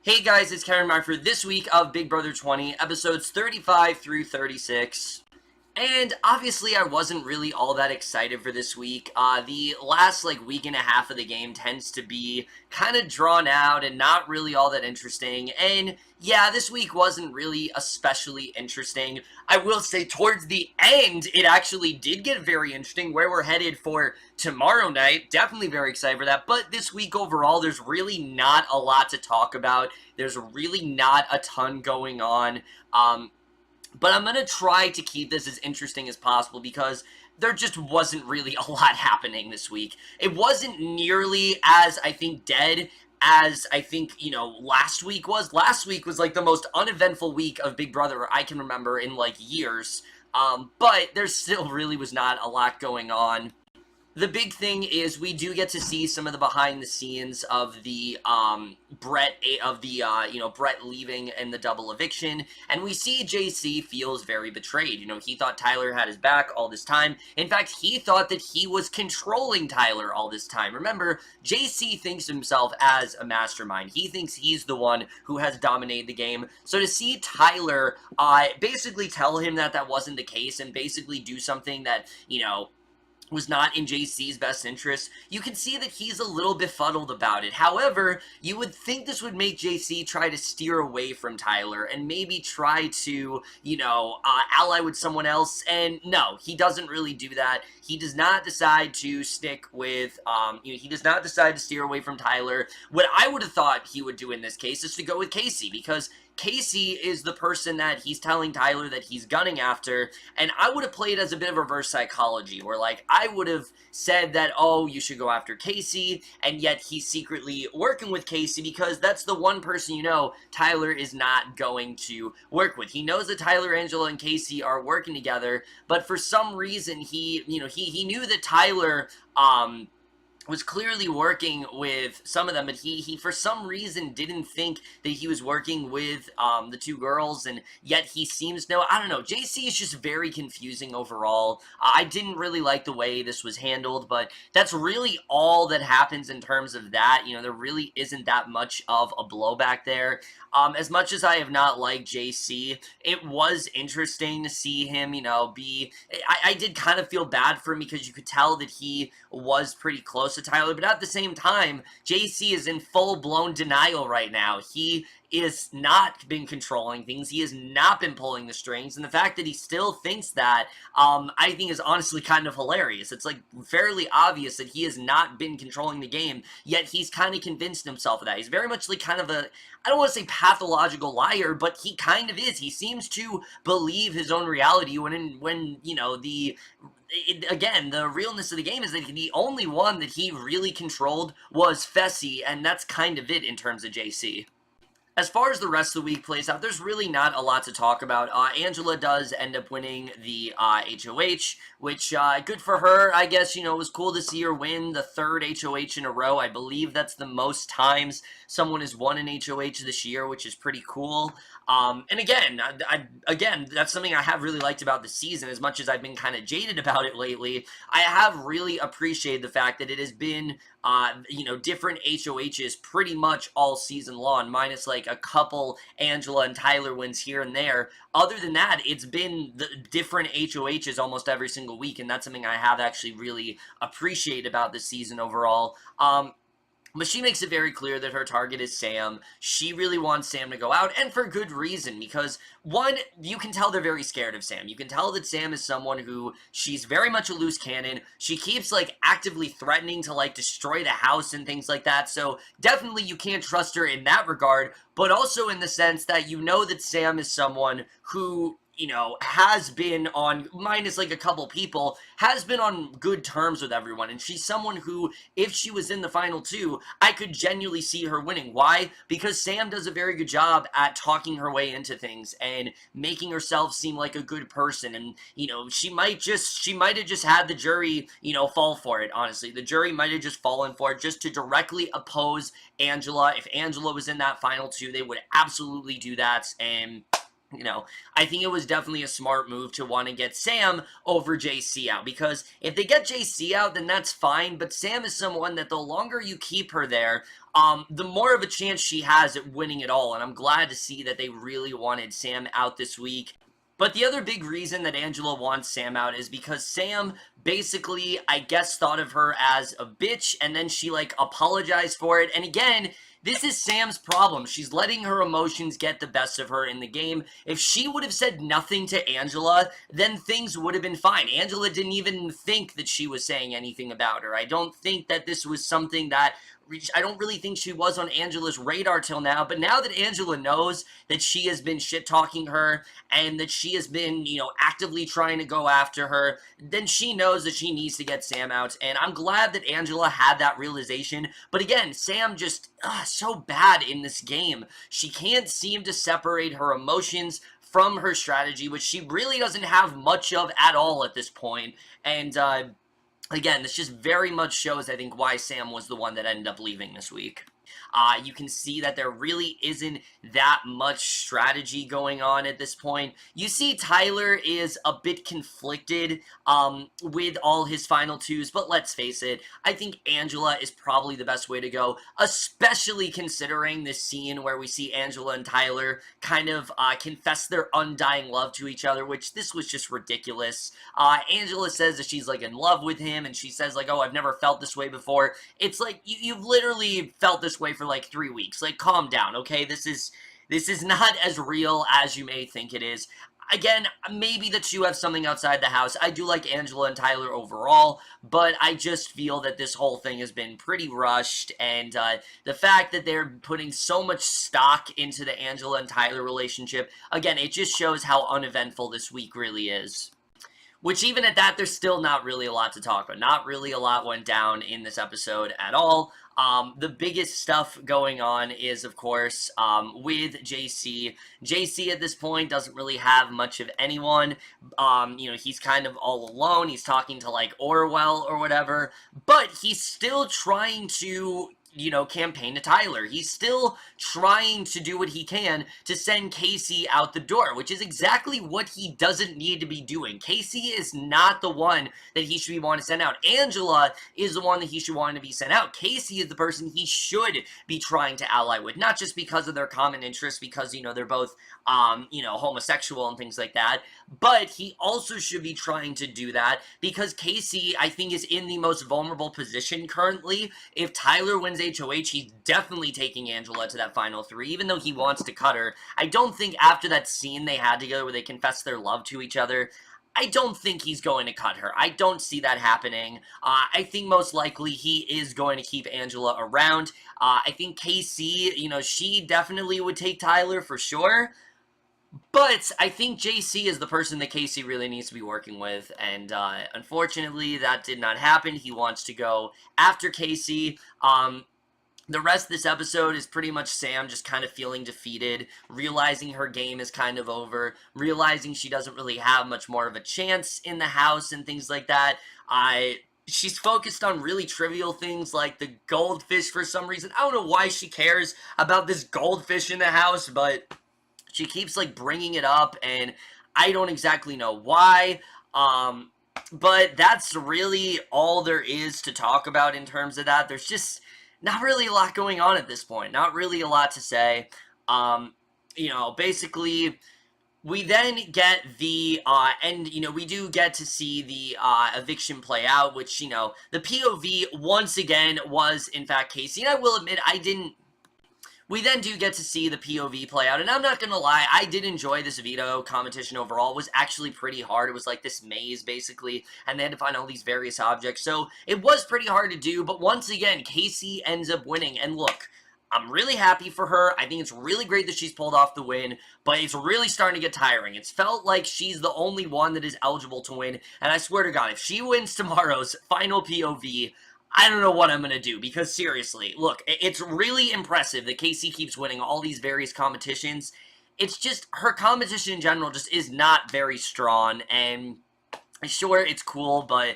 Hey guys, it's Herman for this week of Big Brother 20, episodes 35 through 36. And obviously I wasn't really all that excited for this week. The last week and a half of the game tends to be kind of drawn out and not really all that interesting. And yeah, this week wasn't really especially interesting. I will say towards the end, it actually did get very interesting where we're headed for tomorrow night. Definitely very excited for that. But this week overall, there's really not a lot to talk about. There's really not a ton going on. But I'm going to try to keep this as interesting as possible because there just wasn't really a lot happening this week. It wasn't nearly as, I think, dead as I think, last week was. Last week was like the most uneventful week of Big Brother I can remember in years. But there still really was not a lot going on. The big thing is we do get to see some of the behind the scenes of the Brett leaving and the double eviction, and we see JC feels very betrayed. He thought Tyler had his back all this time. In fact, he thought that he was controlling Tyler all this time. Remember, JC thinks himself as a mastermind. He thinks he's the one who has dominated the game. So to see Tyler basically tell him that that wasn't the case and basically do something that, was not in JC's best interest, you can see that he's a little befuddled about it. However, you would think this would make JC try to steer away from Tyler and maybe try to, ally with someone else, and no, he doesn't really do that. He does not decide to stick with, he does not decide to steer away from Tyler. What I would have thought he would do in this case is to go with Kaycee, because Kaycee is the person that he's telling Tyler that he's gunning after, and I would have played as a bit of reverse psychology, where I would have said that, oh, you should go after Kaycee, and yet he's secretly working with Kaycee because that's the one person Tyler is not going to work with. He knows that Tyler, Angela, and Kaycee are working together, but for some reason he knew that Tyler, was clearly working with some of them, but he for some reason didn't think that he was working with the two girls, and yet he seems I don't know. JC is just very confusing overall. I didn't really like the way this was handled, but that's really all that happens in terms of that. There really isn't that much of a blowback there. As much as I have not liked JC, it was interesting to see him, be... I did kind of feel bad for him because you could tell that he was pretty close to Tyler, but at the same time, JC is in full-blown denial right now. He is not been controlling things. He has not been pulling the strings, and the fact that he still thinks that, I think is honestly kind of hilarious. It's fairly obvious that he has not been controlling the game, yet he's kind of convinced himself of that. He's very much kind of a, I don't want to say pathological liar, but he kind of is. He seems to believe his own reality when again, the realness of the game is that the only one that he really controlled was Fessy, and that's kind of it in terms of JC. As far as the rest of the week plays out, there's really not a lot to talk about. Angela does end up winning the HOH, which, good for her, I guess. It was cool to see her win the third HOH in a row. I believe that's the most times someone has won an HOH this year, which is pretty cool. And again, again, that's something I have really liked about the season. As much as I've been kind of jaded about it lately, I have really appreciated the fact that it has been, different HOHs pretty much all season long, minus a couple Angela and Tyler wins here and there. Other than that, it's been the different HOHs almost every single week, and that's something I have actually really appreciated about this season overall. But she makes it very clear that her target is Sam. She really wants Sam to go out, and for good reason, because, one, you can tell they're very scared of Sam. You can tell that Sam is someone who, she's very much a loose cannon. She keeps, actively threatening to, destroy the house and things like that, so definitely you can't trust her in that regard, but also in the sense that that Sam is someone who has been on, minus a couple people, has been on good terms with everyone, and she's someone who, if she was in the final two, I could genuinely see her winning. Why? Because Sam does a very good job at talking her way into things and making herself seem like a good person, and, she might have just had the jury, fall for it, honestly. The jury might have just fallen for it just to directly oppose Angela. If Angela was in that final two, they would absolutely do that, and I think it was definitely a smart move to want to get Sam over JC out, because if they get JC out, then that's fine, but Sam is someone that the longer you keep her there, the more of a chance she has at winning it all. And I'm glad to see that they really wanted Sam out this week. But the other big reason that Angela wants Sam out is because Sam basically, I guess, thought of her as a bitch, and then she, like, apologized for it. And again, this is Sam's problem. She's letting her emotions get the best of her in the game. If she would have said nothing to Angela, then things would have been fine. Angela didn't even think that she was saying anything about her. I don't think that this was something that... I don't really think she was on Angela's radar till now, but now that Angela knows that she has been shit-talking her and that she has been, you know, actively trying to go after her, then she knows that she needs to get Sam out, and I'm glad that Angela had that realization. But again, Sam just, so bad in this game. She can't seem to separate her emotions from her strategy, which she really doesn't have much of at all at this point, and, again, this just very much shows, I think, why Sam was the one that ended up leaving this week. You can see that there really isn't that much strategy going on at this point. You see Tyler is a bit conflicted with all his final twos, but let's face it, I think Angela is probably the best way to go, especially considering this scene where we see Angela and Tyler kind of confess their undying love to each other, which this was just ridiculous. Angela says that she's, like, in love with him, and she says, like, oh, I've never felt this way before. It's like, you've literally felt this way for like 3 weeks. Like, calm down, okay? This is not as real as you may think it is. Again, maybe the two have something outside the house. I do like Angela and Tyler overall, but I just feel that this whole thing has been pretty rushed, and the fact that they're putting so much stock into the Angela and Tyler relationship, again, it just shows how uneventful this week really is. Which, even at that, there's still not really a lot to talk about. Not really a lot went down in this episode at all. The biggest stuff going on is, of course, with JC. JC at this point doesn't really have much of anyone. You know, he's kind of all alone. He's talking to, like, Orwell or whatever. But he's still trying to, you know, campaign to Tyler. He's still trying to do what he can to send Kaycee out the door, which is exactly what he doesn't need to be doing. Kaycee is not the one that he should be wanting to send out. Angela is the one that he should want to be sent out. Kaycee is the person he should be trying to ally with, not just because of their common interests, because, you know, they're both, you know, homosexual and things like that, but he also should be trying to do that because Kaycee, I think, is in the most vulnerable position currently. If Tyler wins HOH, he's definitely taking Angela to that final 3, even though he wants to cut her. I don't think after that scene they had together where they confessed their love to each other, I don't think he's going to cut her. I don't see that happening. I think most likely he is going to keep Angela around. I think Kaycee, you know, she definitely would take Tyler for sure. But I think JC is the person that Kaycee really needs to be working with, and unfortunately that did not happen. He wants to go after Kaycee. The rest of this episode is pretty much Sam just kind of feeling defeated, realizing her game is kind of over, realizing she doesn't really have much more of a chance in the house and things like that. She's focused on really trivial things like the goldfish for some reason. I don't know why she cares about this goldfish in the house, but she keeps, like, bringing it up, and I don't exactly know why. But that's really all there is to talk about in terms of that. There's just not really a lot going on at this point. Not really a lot to say. You know, basically, we then get the, and, you know, we do get to see the eviction play out, which, you know, the POV, once again, was, in fact, Kaycee. And I will admit, we then do get to see the POV play out, and I'm not gonna lie, I did enjoy this veto competition overall. It was actually pretty hard. It was like this maze, basically, and they had to find all these various objects, so it was pretty hard to do, but once again, Kaycee ends up winning, and look, I'm really happy for her. I think it's really great that she's pulled off the win, but it's really starting to get tiring. It's felt like she's the only one that is eligible to win, and I swear to God, if she wins tomorrow's final POV, I don't know what I'm going to do, because seriously, look, it's really impressive that Kaycee keeps winning all these various competitions. It's just, her competition in general just is not very strong, and sure, it's cool, but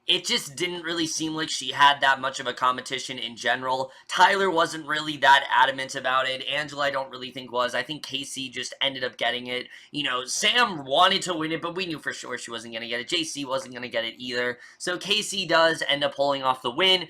it just didn't really seem like she had that much of a competition in general. Tyler wasn't really that adamant about it. Angela, I don't really think was. I think Kaycee just ended up getting it. You know, Sam wanted to win it, but we knew for sure she wasn't going to get it. JC wasn't going to get it either. So Kaycee does end up pulling off the win.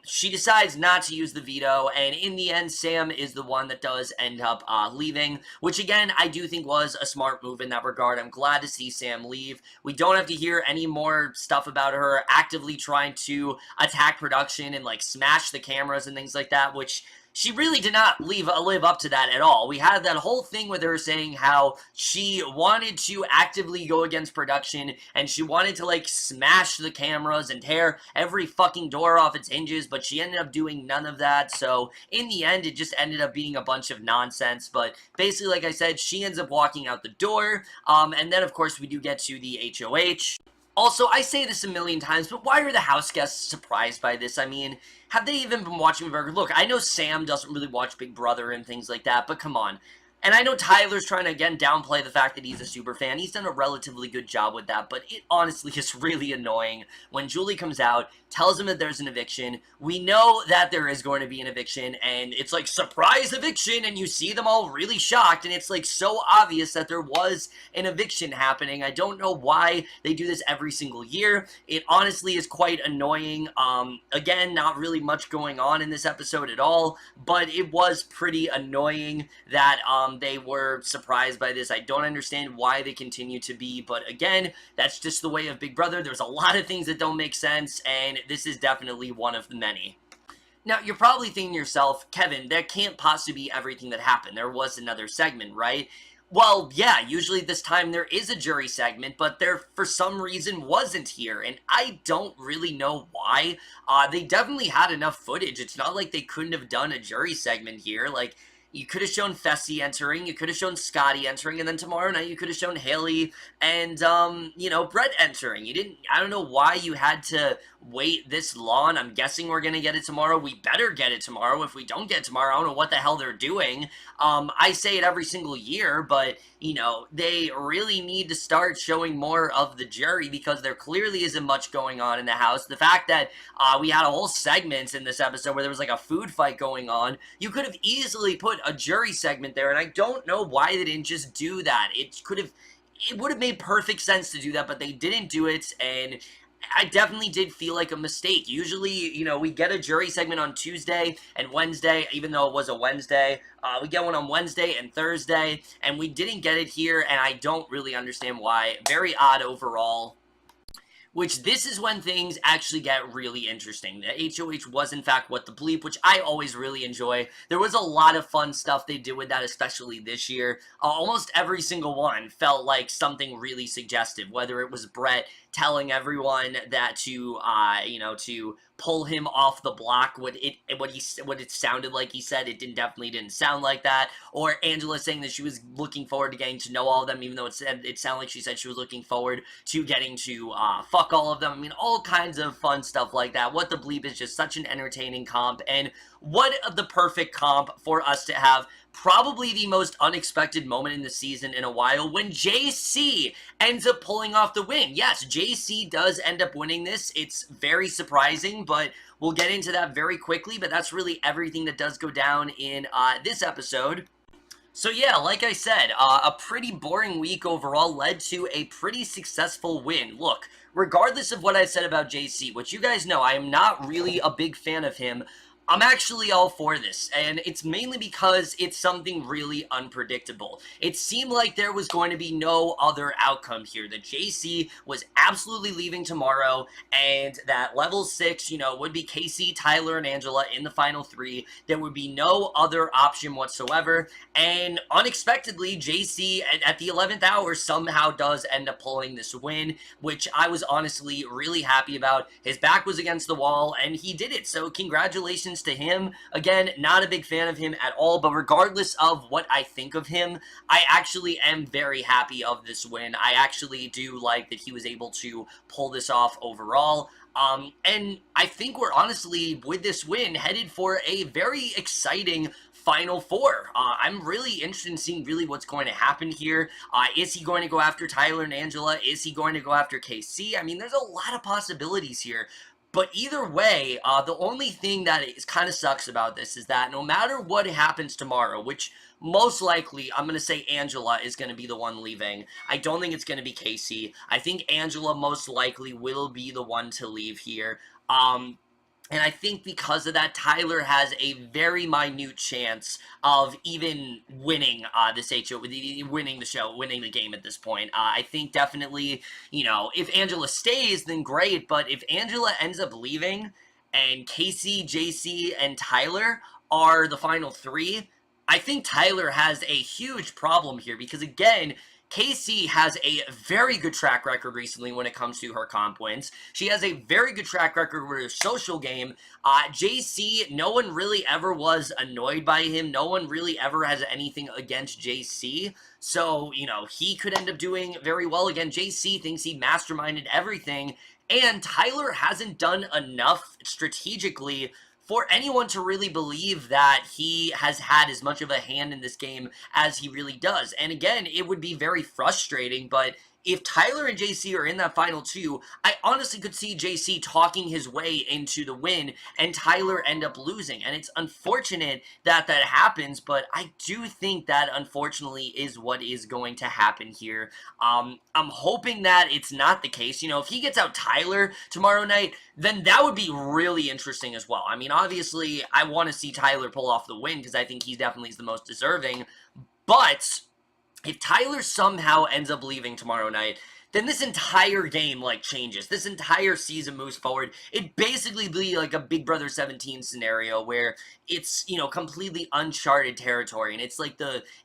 She decides not to use the veto, and in the end, Sam is the one that does end up leaving, which again, I do think was a smart move in that regard. I'm glad to see Sam leave. We don't have to hear any more stuff about her actively trying to attack production and like smash the cameras and things like that, which she really did not live up to that at all. We had that whole thing with her saying how she wanted to actively go against production and she wanted to like smash the cameras and tear every fucking door off its hinges, but she ended up doing none of that. So in the end, it just ended up being a bunch of nonsense. But basically, like I said, she ends up walking out the door. And then of course we do get to the HOH. Also, I say this a million times, but why are the house guests surprised by this? I mean, have they even been watching Burger? Look, I know Sam doesn't really watch Big Brother and things like that, but come on. And I know Tyler's trying to, again, downplay the fact that he's a super fan. He's done a relatively good job with that, but it honestly is really annoying when Julie comes out, tells him that there's an eviction. We know that there is going to be an eviction, and it's like, surprise eviction, and you see them all really shocked, and it's like so obvious that there was an eviction happening. I don't know why they do this every single year. It honestly is quite annoying. Again, not really much going on in this episode at all, but it was pretty annoying that, they were surprised by this. I don't understand why they continue to be, but again, that's just the way of Big Brother. There's a lot of things that don't make sense, and this is definitely one of the many. Now, you're probably thinking to yourself, Kevin, that can't possibly be everything that happened. There was another segment, right? Well, yeah, usually this time there is a jury segment, but there, for some reason, wasn't here, and I don't really know why. They definitely had enough footage. It's not like they couldn't have done a jury segment here. Like, you could have shown Fessy entering, you could have shown Scottie entering, and then tomorrow night you could have shown Haleigh and, you know, Brett entering. I don't know why you had to wait this long. I'm guessing we're going to get it tomorrow. We better get it tomorrow. If we don't get it tomorrow, I don't know what the hell they're doing. I say it every single year, but, you know, they really need to start showing more of the jury because there clearly isn't much going on in the house. The fact that we had a whole segment in this episode where there was like a food fight going on, you could have easily put a jury segment there, and I don't know why they didn't just do that. It would have made perfect sense to do that, but they didn't do it, and I definitely did feel like a mistake. Usually, you know, we get a jury segment on Tuesday and Wednesday, even though it was a Wednesday. We get one on Wednesday and Thursday, and we didn't get it here, and I don't really understand why. Very odd overall. Which this is when things actually get really interesting. The HOH was in fact What the Bleep, which I always really enjoy. There was a lot of fun stuff they did with that, especially this year. Almost every single one felt like something really suggestive, whether it was Brett telling everyone that to, you know, to pull him off the block, what it sounded like he said. It definitely didn't sound like that. Or Angela saying that she was looking forward to getting to know all of them, even though it sounded like she said she was looking forward to getting to fuck all of them. I mean, all kinds of fun stuff like that. What the Bleep is just such an entertaining comp, and what the perfect comp for us to have probably the most unexpected moment in the season in a while when JC ends up pulling off the win. Yes, JC does end up winning this. It's very surprising, but we'll get into that very quickly, but that's really everything that does go down in this episode. So yeah, like I said, a pretty boring week overall led to a pretty successful win. Look, regardless of what I said about JC, which you guys know, I am not really a big fan of him, I'm actually all for this, and it's mainly because it's something really unpredictable. It seemed like there was going to be no other outcome here, that JC was absolutely leaving tomorrow, and that level 6, you know, would be Kaycee, Tyler, and Angela in the final 3. There would be no other option whatsoever, and unexpectedly, JC, at the 11th hour, somehow does end up pulling this win, which I was honestly really happy about. His back was against the wall, and he did it, so congratulations to him. Again, not a big fan of him at all, but regardless of what I think of him, I actually am very happy of this win. I actually do like that he was able to pull this off overall. And I think we're honestly, with this win, headed for a very exciting Final Four. I'm really interested in seeing really what's going to happen here. Is he going to go after Tyler and Angela? Is he going to go after Kaycee? I mean, there's a lot of possibilities here. But either way, the only thing that is kind of sucks about this is that no matter what happens tomorrow, which most likely, I'm going to say Angela is going to be the one leaving. I don't think it's going to be Kaycee. I think Angela most likely will be the one to leave here. And I think because of that, Tyler has a very minute chance of even winning this HO, winning the show, winning the game at this point. I think definitely, you know, if Angela stays, then great. But if Angela ends up leaving and Kaycee, JC, and Tyler are the final three, I think Tyler has a huge problem here because, again, Kaycee has a very good track record recently when it comes to her comp wins. She has a very good track record with her social game. JC, no one really ever was annoyed by him. No one really ever has anything against JC. So, you know, he could end up doing very well. Again, JC thinks he masterminded everything. And Tyler hasn't done enough strategically for anyone to really believe that he has had as much of a hand in this game as he really does. And again, it would be very frustrating, but if Tyler and JC are in that final two, I honestly could see JC talking his way into the win and Tyler end up losing. And it's unfortunate that that happens, but I do think that unfortunately is what is going to happen here. I'm hoping that it's not the case. You know, if he gets out Tyler tomorrow night, then that would be really interesting as well. I mean, obviously, I want to see Tyler pull off the win because I think he definitely is the most deserving, but if Tyler somehow ends up leaving tomorrow night, then this entire game, like, changes. This entire season moves forward. It'd basically be like a Big Brother 17 scenario where it's, you know, completely uncharted territory. And it's like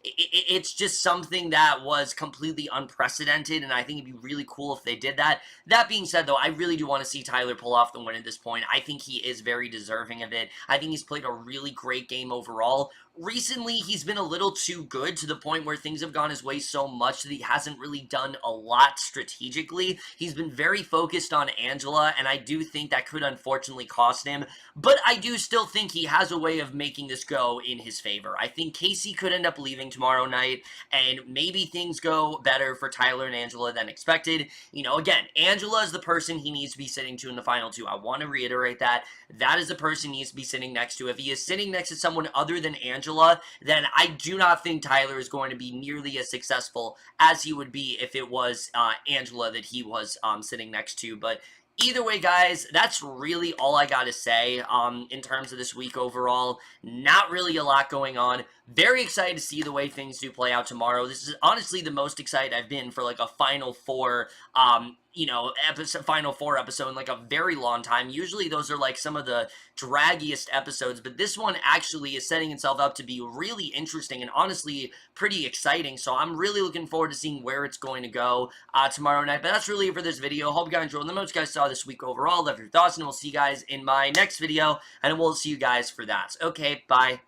it's just something that was completely unprecedented, and I think it'd be really cool if they did that. That being said, though, I really do want to see Tyler pull off the win at this point. I think he is very deserving of it. I think he's played a really great game overall. Recently, he's been a little too good to the point where things have gone his way so much that he hasn't really done a lot strategically. He's been very focused on Angela, and I do think that could unfortunately cost him, but I do still think he has a way of making this go in his favor. I think Kaycee could end up leaving tomorrow night, and maybe things go better for Tyler and Angela than expected. You know, again, Angela is the person he needs to be sitting to in the final two. I want to reiterate that. That is the person he needs to be sitting next to. If he is sitting next to someone other than Angela, then I do not think Tyler is going to be nearly as successful as he would be if it was Angela that he was sitting next to. But either way, guys, that's really all I got to say in terms of this week overall. Not really a lot going on. Very excited to see the way things do play out tomorrow. This is honestly the most excited I've been for like a Final Four you know, Final Four episode in like a very long time. Usually those are like some of the draggiest episodes, but this one actually is setting itself up to be really interesting and honestly pretty exciting. So I'm really looking forward to seeing where it's going to go tomorrow night. But that's really it for this video. Hope you guys enjoyed. Let me know what you guys saw this week overall. Love your thoughts, and we'll see you guys in my next video, and we'll see you guys for that. Okay, bye.